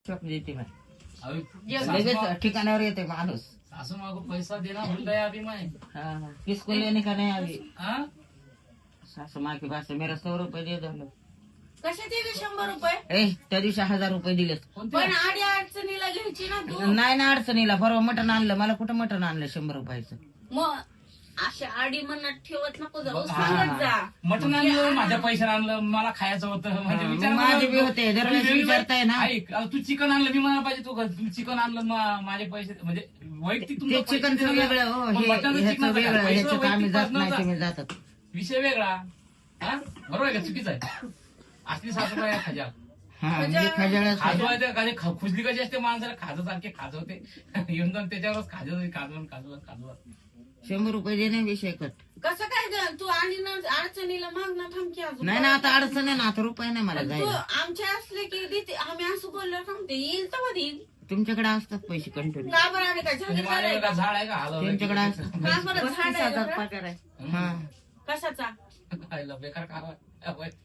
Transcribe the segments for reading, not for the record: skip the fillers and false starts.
Chalk देते मैं अभी लगेच ठिकाणावर येते माणूस. सासू मागो पैसा देना भूल गया अभी मैं। हाँ, किसको लेने का नहीं अभी. हाँ? सासू माँ के पास से मेरा 100 रुपये दे दो. कशा दिले 100 रुपये? ए त्या दिवशी 1000 रुपये दिलेत. कोणते? पण आडी अडचणीला घ्यायची ना तू. नाही ना अडचणीला परवा मटण आणलं. मला कुठं मटण आणलं 100 रुपयाचं. मग अशा आडी मनात ठेवत नको जाऊ, हा. सांगत जा. मटण आणलं माझ्या पैशाने आणलं मला खायचं होतं म्हणजे हा, विचार माझे बी होते. दरवेळेस तुम्ही विचारताय ना. ऐक तू चिकन आणलं मी म्हणायला पाहिजे तू चिकन आणलं माझे पैसे म्हणजे वैयक्तिक तुमचं ते पैसे चिकनचं दिलं ना. वेगळं हो, पण मटणचं ह्याचं चिकनाचं काय? वेगळं. पैसे ह्याच्यात आम्ही वैयक्तिक जात नाही, पर्सनलचा. तुम्ही जातात. विषय वेगळा. हा बरोबर आहे का चुकीचा आहे. असली सासूबाई आहे खजा हा मी खजाळच खाजू आहे त्या कधी खुजली कशी असते माणसाला खाजसारखे खाजवते येऊन जाऊन त्याच्यावरच खाजवत 100 रुपये देणे विषय कट. कसं काय ग? तू आणि अडचणीला माग ना थांबकी अजून. नाही ना आता अडचण आहे ना. आता रुपये नाही मला तू जायला. आमच्या असले की देते. आम्ही असं बोललो थांबते येईल तर येईल. तुमच्याकडे असतात पैसे कंटिन्यू. का बरं आम्ही काय म्हणजे झालं माझ्याकडे काय झाड आहे का हलवलं त्यांच्याकडे असतात. का बरं झाड आहे बरं? हा कशाचा? खायला बेकार खावा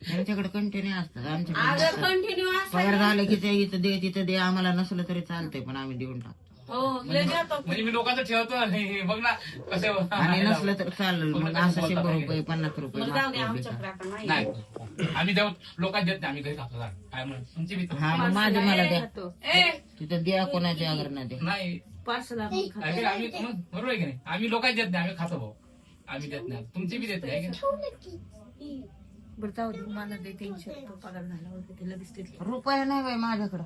त्यांच्याकडे कंटिन्यू असतात. अगं आमच्याकडे कंटिन्यू पगार असं. झालं की ते इथं दे तिथं दे. आम्हाला नसलं तरी चालतंय पण आम्ही देऊन टाकतो. हो लय जातो. म्हणजे मी लोकांचं ठेवतो हे बघ ना कसे आणि नसलं तर चालेल मग असं 100 रुपये 50 रुपये मग जाऊ दे मागतो आमच्याकडे बेकार. आता नाही. नाही आम्ही देऊ लोकांना देत नाही आम्ही घरी खातो काय म्हणून तुमची मित्र हा मग माझे मला द्या. ए तिथं द्या कोणाच्या आग्रह नाही द्या. नाही पार्सल आम्ही मग बरोबर आहे की नाही आम्ही लोकांना देत नाही आम्ही खातो भाऊ आम्ही देत नाही तुमची बी देत नाही बरं जाऊ दे मला दे 300 रुपये पगार झाला होता ते लगेच तिथले. रुपये नाही बाई माझ्याकडं.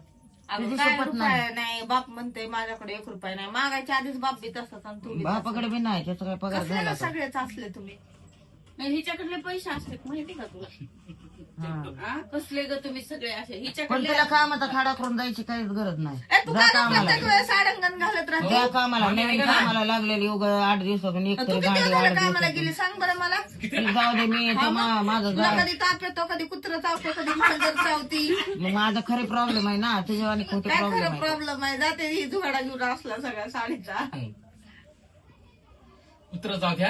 अगं तुझी काय शपथ रुपया नाही. बाप म्हणते माझ्याकडे 1 रुपया नाही. मागायच्या आधीच बाप बी तसाच आणि तुम्ही बापाकडे बी नाही. त्याचा काय पगार झाला का? सगळेच असले तुम्ही. नाही हिच्याकडले पैसे असतात माहिती का तुला? हा. आ? कसले ग तुम्ही सगळे असे पण हिच्याकडले. तुला कामाचा खाडा करून जायची काहीच गरज नाही. ए, तू जा काय कामाला. प्रत्येक वेळेस आडंगण घालत राहते. त्या कामाला म्हणजे नवीन नाही का? कामाला लागलेली उगा 8 दिवसातून एक तू तरी किती गाडी वेळा 8 कामाला दिवसातून. गेली सांग बरं मला. जाऊ दे मी हा तर मग. माझं तुला जा. कधी ताप येतो कधी कुत्र चावतो कधी मांजर चावती. मग माझा खरे प्रॉब्लेम आहे ना. तुझ्या आणि खोटे काय प्रॉब्लेम खरं आहे. प्रॉब्लेम आहे. जाते ही जुगाडा घेऊन असला सगळ्या साडीचा. कुत्र जाऊ द्या